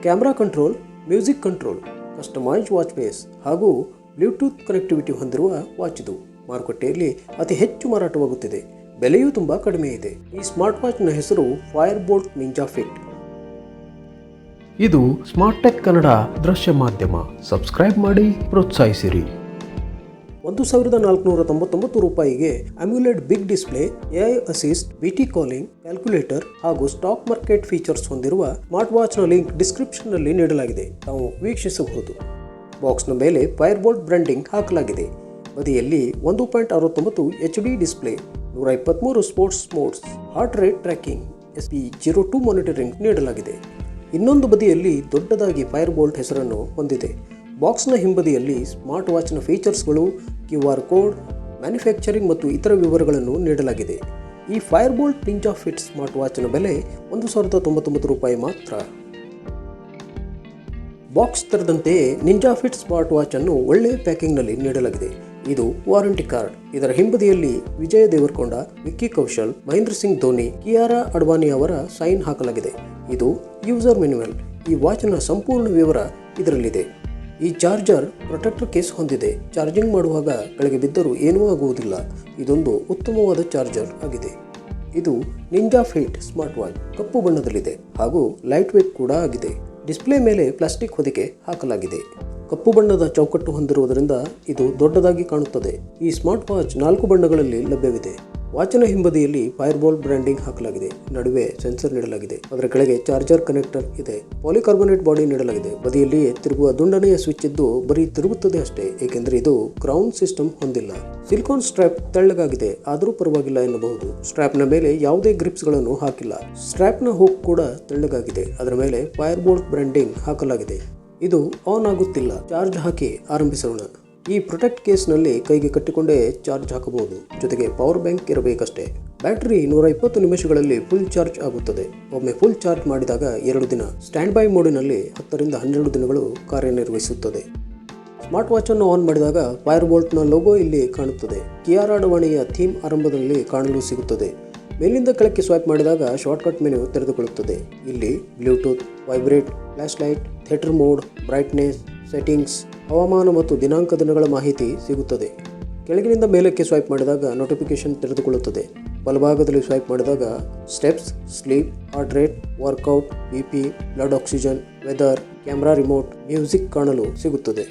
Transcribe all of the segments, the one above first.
Camera control, music control, customise watch face ಹಾಗೂ Bluetooth connectivity ಹೊಂದಿರುವ watch ಇದು ಮಾರುಕಟ್ಟೆಯಲ್ಲಿ ಅತಿ ಹೆಚ್ಚು ಮಾರಾಟವಾಗುತ್ತಿದೆ. ಬೆಲೆಯೂ ತುಂಬ ಕಡಿಮೆ ಇದೆ. ಈ ಸ್ಮಾರ್ಟ್ ವಾಚ್ನ ಹೆಸರು Fire-Boltt Ninja Fit. ಇದು ಸ್ಮಾರ್ಟ್ ಟೆಕ್ ಕನ್ನಡ ದೃಶ್ಯ ಮಾಧ್ಯಮ. ಸಬ್ಸ್ಕ್ರೈಬ್ ಮಾಡಿ, ಪ್ರೋತ್ಸಾಹಿಸಿರಿ. 1499 ರೂಪಾಯಿಗೆ amulet big display, AI assist, BT calling, calculator ಹಾಗೂ ಸ್ಟಾಕ್ ಮಾರ್ಕೆಟ್ ಫೀಚರ್ಸ್ ಹೊಂದಿರುವ ಸ್ಮಾರ್ಟ್ ವಾಚ್ನ ಲಿಂಕ್ ಡಿಸ್ಕ್ರಿಪ್ಷನ್ ನಲ್ಲಿ ನೀಡಲಾಗಿದೆ. ತಾವು ವೀಕ್ಷಿಸಬಹುದು. ಬಾಕ್ಸ್ನ ಮೇಲೆ Fire-Boltt ಬ್ರ್ಯಾಂಡಿಂಗ್ ಹಾಕಲಾಗಿದೆ. ಬದಿಯಲ್ಲಿ 1.69 HD display, 123 sports modes, heart rate tracking, SP02 monitoring ನೀಡಲಾಗಿದೆ. ಇನ್ನೊಂದು ಬದಿಯಲ್ಲಿ ದೊಡ್ಡದಾಗಿ Fire-Boltt ಹೆಸರನ್ನು ಹೊಂದಿದೆ. ಬಾಕ್ಸ್ನ ಹಿಂಬದಿಯಲ್ಲಿ ಸ್ಮಾರ್ಟ್ ವಾಚ್ನ ಫೀಚರ್ಸ್ಗಳು, QR ಕೋಡ್, ಮ್ಯಾನುಫ್ಯಾಕ್ಚರಿಂಗ್ ಮತ್ತು ಇತರ ವಿವರಗಳನ್ನು ನೀಡಲಾಗಿದೆ. ಈ Fire-Boltt Ninja Fit ಸ್ಮಾರ್ಟ್ ವಾಚ್ನ ಬೆಲೆ 1099 ರೂಪಾಯಿ ಮಾತ್ರ. ಬಾಕ್ಸ್ ತೆರೆದಂತೆಯೇ ನಿಂಜಾ ಫಿಟ್ ಸ್ಮಾರ್ಟ್ ವಾಚ್ ಅನ್ನು ಒಳ್ಳೆಯ ಪ್ಯಾಕಿಂಗ್ನಲ್ಲಿ ನೀಡಲಾಗಿದೆ. ಇದು ವಾರಂಟಿ ಕಾರ್ಡ್. ಇದರ ಹಿಂಬದಿಯಲ್ಲಿ ವಿಜಯ್ ದೇವರಕೊಂಡ, ವಿಕ್ಕಿ ಕೌಶಲ್, ಮಹೇಂದ್ರ ಸಿಂಗ್ ಧೋನಿ, ಕಿಯಾರಾ ಅಡ್ವಾಣಿ ಅವರ ಸೈನ್ ಹಾಕಲಾಗಿದೆ. ಇದು ಯೂಸರ್ ಮ್ಯಾನ್ಯುವಲ್. ಈ ವಾಚ್ನ ಸಂಪೂರ್ಣ ವಿವರ ಇದರಲ್ಲಿದೆ. ಈ ಚಾರ್ಜರ್ ಪ್ರೊಟೆಕ್ಟರ್ ಕೇಸ್ ಹೊಂದಿದೆ. ಚಾರ್ಜಿಂಗ್ ಮಾಡುವಾಗ ಕೆಳಗೆ ಬಿದ್ದರೂ ಏನೂ ಆಗುವುದಿಲ್ಲ. ಇದೊಂದು ಉತ್ತಮವಾದ ಚಾರ್ಜರ್ ಆಗಿದೆ. ಇದು ನಿಂಜಾ ಫಿಟ್ ಸ್ಮಾರ್ಟ್ ವಾಚ್ ಕಪ್ಪು ಬಣ್ಣದಲ್ಲಿದೆ ಹಾಗೂ ಲೈಟ್ ವೇಟ್ ಕೂಡ ಆಗಿದೆ. ಡಿಸ್ಪ್ಲೇ ಮೇಲೆ ಪ್ಲಾಸ್ಟಿಕ್ ಹೊದಿಕೆ ಹಾಕಲಾಗಿದೆ. ಕಪ್ಪು ಬಣ್ಣದ ಚೌಕಟ್ಟು ಹೊಂದಿರುವುದರಿಂದ ಇದು ದೊಡ್ಡದಾಗಿ ಕಾಣುತ್ತದೆ. ಈ ಸ್ಮಾರ್ಟ್ ವಾಚ್ 4 ಬಣ್ಣಗಳಲ್ಲಿ ಲಭ್ಯವಿದೆ. ವಾಚಿನ ಹಿಂಬದಿಯಲ್ಲಿ Fire-Boltt ಬ್ರ್ಯಾಂಡಿಂಗ್ ಹಾಕಲಾಗಿದೆ. ನಡುವೆ ಸೆನ್ಸರ್ ನೀಡಲಾಗಿದೆ. ಅದರ ಕೆಳಗೆ ಚಾರ್ಜರ್ ಕನೆಕ್ಟರ್ ಇದೆ. ಪಾಲಿಕಾರ್ಬೊನೇಟ್ ಬಾಡಿ ನೀಡಲಾಗಿದೆ. ಬದಿಯಲ್ಲಿಯೇ ತಿರುಗುವ ದುಂಡನೆಯ ಸ್ವಿಚ್ ಇದ್ದು ಬರೀ ತಿರುಗುತ್ತದೆ ಅಷ್ಟೇ, ಏಕೆಂದರೆ ಇದು ಕ್ರೌನ್ ಸಿಸ್ಟಮ್ ಹೊಂದಿಲ್ಲ. ಸಿಲಿಕಾನ್ ಸ್ಟ್ರ್ಯಾಪ್ ತೆಳ್ಳಗಾಗಿದೆ, ಆದರೂ ಪರವಾಗಿಲ್ಲ ಎನ್ನಬಹುದು. ಸ್ಟ್ರ್ಯಾಪ್ನ ಮೇಲೆ ಯಾವುದೇ ಗ್ರಿಪ್ಸ್ಗಳನ್ನು ಹಾಕಿಲ್ಲ. ಸ್ಟ್ರ್ಯಾಪ್ನ ಹುಕ್ ಕೂಡ ತೆಳ್ಳಗಾಗಿದೆ. ಅದರ ಮೇಲೆ Fire-Boltt ಬ್ರ್ಯಾಂಡಿಂಗ್ ಹಾಕಲಾಗಿದೆ. ಇದು ಆನ್ ಆಗುತ್ತಿಲ್ಲ. ಚಾರ್ಜ್ ಹಾಕಿ ಆರಂಭಿಸೋಣ. ಈ ಪ್ರೊಟೆಕ್ಟ್ ಕೇಸ್ನಲ್ಲಿ ಕೈಗೆ ಕಟ್ಟಿಕೊಂಡೇ ಚಾರ್ಜ್ ಹಾಕಬಹುದು. ಜೊತೆಗೆ ಪವರ್ ಬ್ಯಾಂಕ್ ಇರಬೇಕಷ್ಟೇ. ಬ್ಯಾಟರಿ 120 ನಿಮಿಷಗಳಲ್ಲಿ ಫುಲ್ ಚಾರ್ಜ್ ಆಗುತ್ತದೆ. ಒಮ್ಮೆ ಫುಲ್ ಚಾರ್ಜ್ ಮಾಡಿದಾಗ 2 ದಿನ ಸ್ಟ್ಯಾಂಡ್ ಬೈ ಮೋಡಿನಲ್ಲಿ 10 ರಿಂದ 12 ದಿನಗಳು ಕಾರ್ಯನಿರ್ವಹಿಸುತ್ತದೆ. ಸ್ಮಾರ್ಟ್ ವಾಚ್ ಅನ್ನು ಆನ್ ಮಾಡಿದಾಗ Fire-Bolttನ ಲೋಗೋ ಇಲ್ಲಿ ಕಾಣುತ್ತದೆ. ಕಿಯಾರಾ ಅಡ್ವಾಣಿಯ ಥೀಮ್ ಆರಂಭದಲ್ಲಿ ಕಾಣಲು ಸಿಗುತ್ತದೆ. ಮೇಲಿಂದ ಕೆಳಕ್ಕೆ ಸ್ವೈಪ್ ಮಾಡಿದಾಗ ಶಾರ್ಟ್ಕಟ್ ಮೆನು ತೆರೆದುಕೊಳ್ಳುತ್ತದೆ. ಇಲ್ಲಿ Bluetooth, vibrate, flash light, theatre mode, brightness, settings, ಹವಾಮಾನ ಮತ್ತು ದಿನಾಂಕ ದಿನಗಳ ಮಾಹಿತಿ ಸಿಗುತ್ತದೆ. ಕೆಳಗಿನಿಂದ ಮೇಲಕ್ಕೆ ಸ್ವೈಪ್ ಮಾಡಿದಾಗ ನೋಟಿಫಿಕೇಶನ್ ತೆರೆದುಕೊಳ್ಳುತ್ತದೆ. ಬಲಭಾಗದಲ್ಲಿ ಸ್ವೈಪ್ ಮಾಡಿದಾಗ steps, sleep, heart rate, workout, BP, blood oxygen, weather, camera remote, music ಕಾಣಲು ಸಿಗುತ್ತದೆ.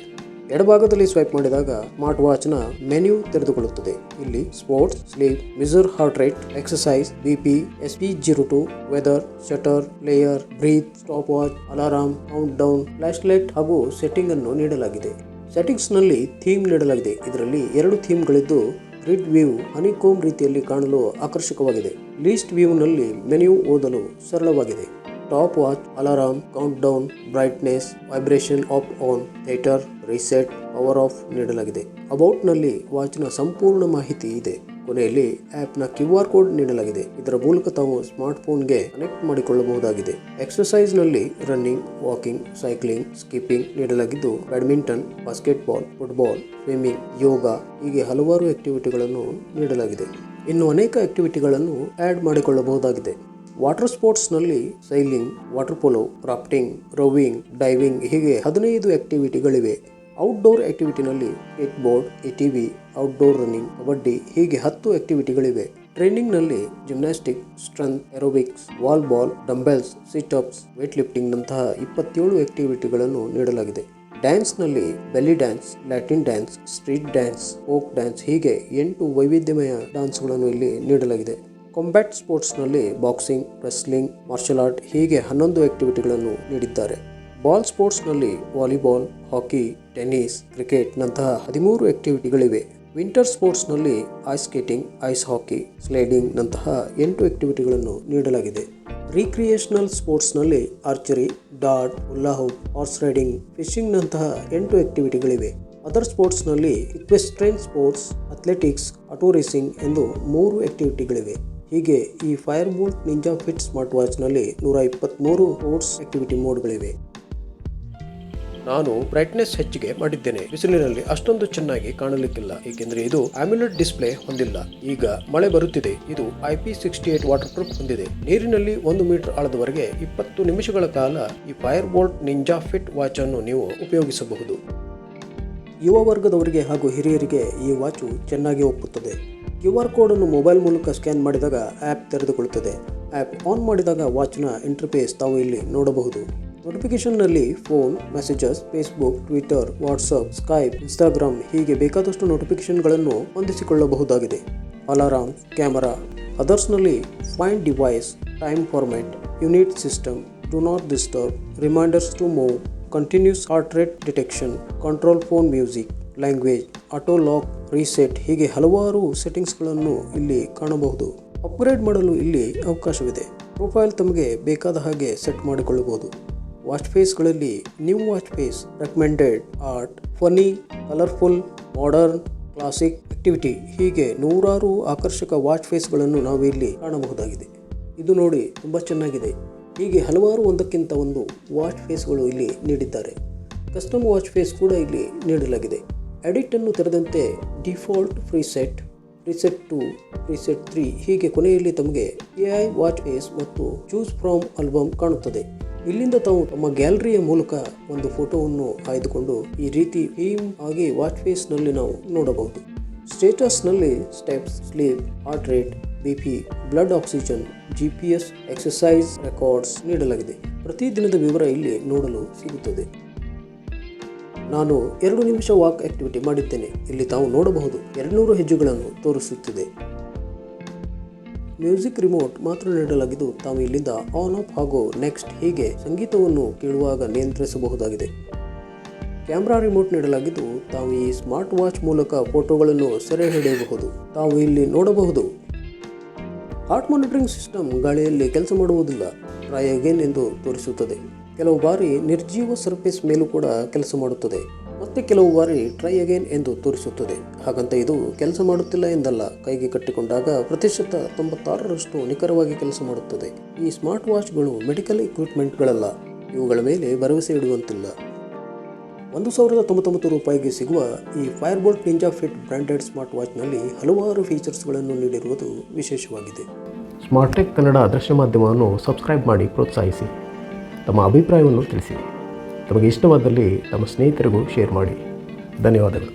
ಎಡಭಾಗದಲ್ಲಿ ಸ್ವೈಪ್ ಮಾಡಿದಾಗ ಸ್ಮಾರ್ಟ್ ವಾಚ್ನ ಮೆನ್ಯೂ ತೆರೆದುಕೊಳ್ಳುತ್ತದೆ. ಇಲ್ಲಿ sports, sleep, measure heart rate, exercise, BP, SP02, weather, shutter, player, breathe, stopwatch, alarm, countdown, flashlight ಹಾಗೂ setting ಅನ್ನು ನೀಡಲಾಗಿದೆ. Settings ನಲ್ಲಿ ಥೀಮ್ ನೀಡಲಾಗಿದೆ. ಇದರಲ್ಲಿ 2 ಥೀಮ್ಗಳಿದ್ದು ಗ್ರಿಡ್ ವ್ಯೂ ಹನಿಕೋಮ್ ರೀತಿಯಲ್ಲಿ ಕಾಣಲು ಆಕರ್ಷಕವಾಗಿದೆ. ಲೀಸ್ಟ್ ವ್ಯೂ ನಲ್ಲಿ ಮೆನ್ಯೂ ಓದಲು ಸರಳವಾಗಿದೆ. Top watch, alarm, count down, brightness, vibration of on, theatre, reset, power of ನೀಡಲಾಗಿದೆ. ಅಬೌಟ್ ನಲ್ಲಿ ವಾಚ್ನ ಸಂಪೂರ್ಣ ಮಾಹಿತಿ ಇದೆ. ಕೊನೆಯಲ್ಲಿ ಆಪ್ನ QR ಕೋಡ್ ನೀಡಲಾಗಿದೆ. ಇದರ ಮೂಲಕ ತಾವು ಸ್ಮಾರ್ಟ್ ಫೋನ್ಗೆ ಕನೆಕ್ಟ್ ಮಾಡಿಕೊಳ್ಳಬಹುದಾಗಿದೆ. ಎಕ್ಸರ್ಸೈಸ್ ನಲ್ಲಿ ರನ್ನಿಂಗ್, ವಾಕಿಂಗ್, ಸೈಕ್ಲಿಂಗ್, ಸ್ಕಿಪ್ಪಿಂಗ್ ನೀಡಲಾಗಿದ್ದು badminton, basketball, football, swimming, yoga ಹೀಗೆ ಹಲವಾರು ಆಕ್ಟಿವಿಟಿಗಳನ್ನು ನೀಡಲಾಗಿದೆ. ಇನ್ನು ಅನೇಕ ಆಕ್ಟಿವಿಟಿಗಳನ್ನು ಆಡ್ ಮಾಡಿಕೊಳ್ಳಬಹುದಾಗಿದೆ. ವಾಟರ್ ಸ್ಪೋರ್ಟ್ಸ್ನಲ್ಲಿ sailing, water polo, rafting, rowing, diving ಹೀಗೆ 15 ಆಕ್ಟಿವಿಟಿಗಳಿವೆ. ಔಟ್ಡೋರ್ ಆಕ್ಟಿವಿಟಿನಲ್ಲಿ skateboard, ATV, outdoor running, kabaddi ಹೀಗೆ 10 ಆಕ್ಟಿವಿಟಿಗಳಿವೆ. ಟ್ರೈನಿಂಗ್ನಲ್ಲಿ gymnastic, strength, aerobics, wall ball, dumbbells, sit-ups, weight lifting ನಂತಹ 27 ಆಕ್ಟಿವಿಟಿಗಳನ್ನು ನೀಡಲಾಗಿದೆ. ಡ್ಯಾನ್ಸ್ನಲ್ಲಿ belly dance, Latin dance, street dance, folk dance ಹೀಗೆ 8 ವೈವಿಧ್ಯಮಯ ಡ್ಯಾನ್ಸ್ಗಳನ್ನು ಇಲ್ಲಿ ನೀಡಲಾಗಿದೆ. ಕಾಂಬ್ಯಾಟ್ ಸ್ಪೋರ್ಟ್ಸ್ನಲ್ಲಿ ಬಾಕ್ಸಿಂಗ್, ರೆಸ್ಲಿಂಗ್, ಮಾರ್ಷಲ್ ಆರ್ಟ್ ಹೀಗೆ 11 ಆಕ್ಟಿವಿಟಿಗಳನ್ನು ನೀಡಿದ್ದಾರೆ. ಬಾಲ್ ಸ್ಪೋರ್ಟ್ಸ್ನಲ್ಲಿ ವಾಲಿಬಾಲ್, ಹಾಕಿ, ಟೆನ್ನಿಸ್, ಕ್ರಿಕೆಟ್ ನಂತಹ 13 ಆಕ್ಟಿವಿಟಿಗಳಿವೆ. ವಿಂಟರ್ ಸ್ಪೋರ್ಟ್ಸ್ನಲ್ಲಿ ice skating, ice hockey, sliding ನಂತಹ 8 ಆಕ್ಟಿವಿಟಿಗಳನ್ನು ನೀಡಲಾಗಿದೆ. ರೀಕ್ರಿಯೇಷನಲ್ ಸ್ಪೋರ್ಟ್ಸ್ನಲ್ಲಿ archery, dart, hula hoop, horse riding, fishing ನಂತಹ 8 ಆಕ್ಟಿವಿಟಿಗಳಿವೆ. ಅದರ್ ಸ್ಪೋರ್ಟ್ಸ್ನಲ್ಲಿ equestrian sports, athletics, auto racing ಎಂದು 3 ಆಕ್ಟಿವಿಟಿಗಳಿವೆ. ಹೀಗೆ ಈ Fire-Boltt Ninja Fit ಸ್ಮಾರ್ಟ್ ವಾಚ್ನಲ್ಲಿ 123 ಸ್ಪೋರ್ಟ್ಸ್ ಆಕ್ಟಿವಿಟಿ ಮೋಡ್ಗಳಿವೆ. ನಾನು ಬ್ರೈಟ್ನೆಸ್ ಹೆಚ್ಚಿಗೆ ಮಾಡಿದ್ದೇನೆ. ಬಿಸಿಲಿನಲ್ಲಿ ಅಷ್ಟೊಂದು ಚೆನ್ನಾಗಿ ಕಾಣಲಿಕ್ಕಿಲ್ಲ, ಏಕೆಂದರೆ ಇದು ಆಮ್ಯುಲೆಟ್ ಡಿಸ್ಪ್ಲೇ ಹೊಂದಿಲ್ಲ. ಈಗ ಮಳೆ ಬರುತ್ತಿದೆ. ಇದು IP68 ವಾಟರ್ ಪ್ರೂಫ್ ಹೊಂದಿದೆ. ನೀರಿನಲ್ಲಿ 1 ಮೀಟರ್ ಆಳದವರೆಗೆ 20 ನಿಮಿಷಗಳ ಕಾಲ ಈ ಫೈರ್-ಬೋಲ್ಟ್ ನಿಂಜಾ ಫಿಟ್ ವಾಚ್ ಅನ್ನು ನೀವು ಉಪಯೋಗಿಸಬಹುದು. ಯುವ ವರ್ಗದವರಿಗೆ ಹಾಗೂ ಹಿರಿಯರಿಗೆ ಈ ವಾಚು ಚೆನ್ನಾಗಿ ಒಪ್ಪುತ್ತದೆ. QR ಕೋಡ್ ಅನ್ನು ಮೊಬೈಲ್ ಮೂಲಕ ಸ್ಕ್ಯಾನ್ ಮಾಡಿದಾಗ ಆ್ಯಪ್ ತೆರೆದುಕೊಳ್ಳುತ್ತದೆ. ಆ್ಯಪ್ ಆನ್ ಮಾಡಿದಾಗ ವಾಚ್ನ ಇಂಟರ್ಫೇಸ್ ತಾವು ಇಲ್ಲಿ ನೋಡಬಹುದು. ನೋಟಿಫಿಕೇಶನ್ನಲ್ಲಿ phone, messages, Facebook, Twitter, WhatsApp, Skype, Instagram ಹೀಗೆ ಬೇಕಾದಷ್ಟು ನೋಟಿಫಿಕೇಶನ್ಗಳನ್ನು ಹೊಂದಿಸಿಕೊಳ್ಳಬಹುದಾಗಿದೆ. ಅಲಾರಾಮ್, ಕ್ಯಾಮರಾ, ಅದರ್ಸ್ನಲ್ಲಿ find device, time format, unit system, do not disturb, reminders to move, continuous heart rate detection, control phone music, language, auto lock, reset ಹೀಗೆ ಹಲವಾರು ಸೆಟ್ಟಿಂಗ್ಸ್ಗಳನ್ನು ಇಲ್ಲಿ ಕಾಣಬಹುದು. Upgrade ಮಾಡಲು ಇಲ್ಲಿ ಅವಕಾಶವಿದೆ. ಪ್ರೊಫೈಲ್ ತಮಗೆ ಬೇಕಾದ ಹಾಗೆ ಸೆಟ್ ಮಾಡಿಕೊಳ್ಳಬಹುದು. ವಾಚ್ ಫೇಸ್ಗಳಲ್ಲಿ new watch face, recommended, art, funny, colourful, modern, classic, activity ಹೀಗೆ ನೂರಾರು ಆಕರ್ಷಕ ವಾಚ್ ಫೇಸ್ಗಳನ್ನು ನಾವು ಇಲ್ಲಿ ಕಾಣಬಹುದಾಗಿದೆ. ಇದು ನೋಡಿ ತುಂಬ ಚೆನ್ನಾಗಿದೆ. ಹೀಗೆ ಹಲವಾರು ಒಂದಕ್ಕಿಂತ ಒಂದು ವಾಚ್ ಫೇಸ್ಗಳು ಇಲ್ಲಿ ನೀಡಿದ್ದಾರೆ. ಕಸ್ಟಮ್ ವಾಚ್ ಫೇಸ್ ಕೂಡ ಇಲ್ಲಿ ನೀಡಲಾಗಿದೆ. ಎಡಿಟ್ ಅನ್ನು ತೆರೆದಂತೆ ಡಿಫಾಲ್ಟ್ ಪ್ರಿಸೆಟ್, ಪ್ರಿಸೆಟ್ 2, ಪ್ರಿಸೆಟ್ 3 ಹೀಗೆ ಕೊನೆಯಲ್ಲಿ ತಮಗೆ AI ವಾಚ್ ಫೇಸ್ ಮತ್ತು ಚೂಸ್ ಫ್ರಾಮ್ ಆಲ್ಬಮ್ ಕಾಣುತ್ತದೆ. ಇಲ್ಲಿಂದ ತಾವು ತಮ್ಮ ಗ್ಯಾಲರಿಯ ಮೂಲಕ ಒಂದು ಫೋಟೋವನ್ನು ಆಯ್ದುಕೊಂಡು ಈ ರೀತಿ ಥೀಮ್ ಆಗಿ ವಾಚ್ ಫೇಸ್ನಲ್ಲಿ ನಾವು ನೋಡಬಹುದು. ಸ್ಟೇಟಸ್ನಲ್ಲಿ steps, sleep, heart rate, BP, blood oxygen, GPS, exercise records ನೀಡಲಾಗಿದೆ. ಪ್ರತಿದಿನದ ವಿವರ ಇಲ್ಲಿ ನೋಡಲು ಸಿಗುತ್ತದೆ. ನಾನು 2 ನಿಮಿಷ ವಾಕ್ ಆಕ್ಟಿವಿಟಿ ಮಾಡಿದ್ದೇನೆ. ಇಲ್ಲಿ ತಾವು ನೋಡಬಹುದು 200 ಹೆಜ್ಜೆಗಳನ್ನು ತೋರಿಸುತ್ತಿದೆ. ಮ್ಯೂಸಿಕ್ ರಿಮೋಟ್ ಮಾತ್ರ ನೀಡಲಾಗಿದ್ದು ತಾವು ಇಲ್ಲಿಂದ ಆನ್ ಆಫ್ ಹಾಗೂ ನೆಕ್ಸ್ಟ್ ಹೀಗೆ ಸಂಗೀತವನ್ನು ಕೇಳುವಾಗ ನಿಯಂತ್ರಿಸಬಹುದಾಗಿದೆ. ಕ್ಯಾಮ್ರಾ ರಿಮೋಟ್ ನೀಡಲಾಗಿದ್ದು ತಾವು ಈ ಸ್ಮಾರ್ಟ್ ವಾಚ್ ಮೂಲಕ ಫೋಟೋಗಳನ್ನು ಸೆರೆ ಹಿಡಿಯಬಹುದು. ತಾವು ಇಲ್ಲಿ ನೋಡಬಹುದು ಹಾರ್ಟ್ ಮಾನಿಟರಿಂಗ್ ಸಿಸ್ಟಮ್ ಗಾಳಿಯಲ್ಲಿ ಕೆಲಸ ಮಾಡುವುದಿಲ್ಲ, ಟ್ರೈ ಅಗೇನ್ ಎಂದು ತೋರಿಸುತ್ತದೆ. ಕೆಲವು ಬಾರಿ ನಿರ್ಜೀವ ಸರ್ಫೇಸ್ ಮೇಲೂ ಕೂಡ ಕೆಲಸ ಮಾಡುತ್ತದೆ, ಮತ್ತೆ ಕೆಲವು ಬಾರಿ ಟ್ರೈ ಅಗೇನ್ ಎಂದು ತೋರಿಸುತ್ತದೆ. ಹಾಗಂತ ಇದು ಕೆಲಸ ಮಾಡುತ್ತಿಲ್ಲ ಎಂದಲ್ಲ. ಕೈಗೆ ಕಟ್ಟಿಕೊಂಡಾಗ ಪ್ರತಿಶತ 96ರಷ್ಟು ನಿಖರವಾಗಿ ಕೆಲಸ ಮಾಡುತ್ತದೆ. ಈ ಸ್ಮಾರ್ಟ್ ವಾಚ್ಗಳು ಮೆಡಿಕಲ್ ಇಕ್ವಿಪ್ಮೆಂಟ್ಗಳಲ್ಲ, ಇವುಗಳ ಮೇಲೆ ಭರವಸೆ ಇಡುವಂತಿಲ್ಲ. 1099 ರೂಪಾಯಿಗೆ ಸಿಗುವ ಈ Fire Boltt Ninja Fit branded smart ವಾಚ್ನಲ್ಲಿ ಹಲವಾರು ಫೀಚರ್ಸ್ಗಳನ್ನು ನೀಡಿರುವುದು ವಿಶೇಷವಾಗಿದೆ. ಸ್ಮಾರ್ಟೆಕ್ ಕನ್ನಡ ದೃಶ್ಯ ಮಾಧ್ಯಮವನ್ನು ಸಬ್ಸ್ಕ್ರೈಬ್ ಮಾಡಿ ಪ್ರೋತ್ಸಾಹಿಸಿ. ತಮ್ಮ ಅಭಿಪ್ರಾಯವನ್ನು ತಿಳಿಸಿ. ತಮಗೆ ಇಷ್ಟವಾದಲ್ಲಿ ತಮ್ಮ ಸ್ನೇಹಿತರಿಗೂ ಶೇರ್ ಮಾಡಿ. ಧನ್ಯವಾದಗಳು.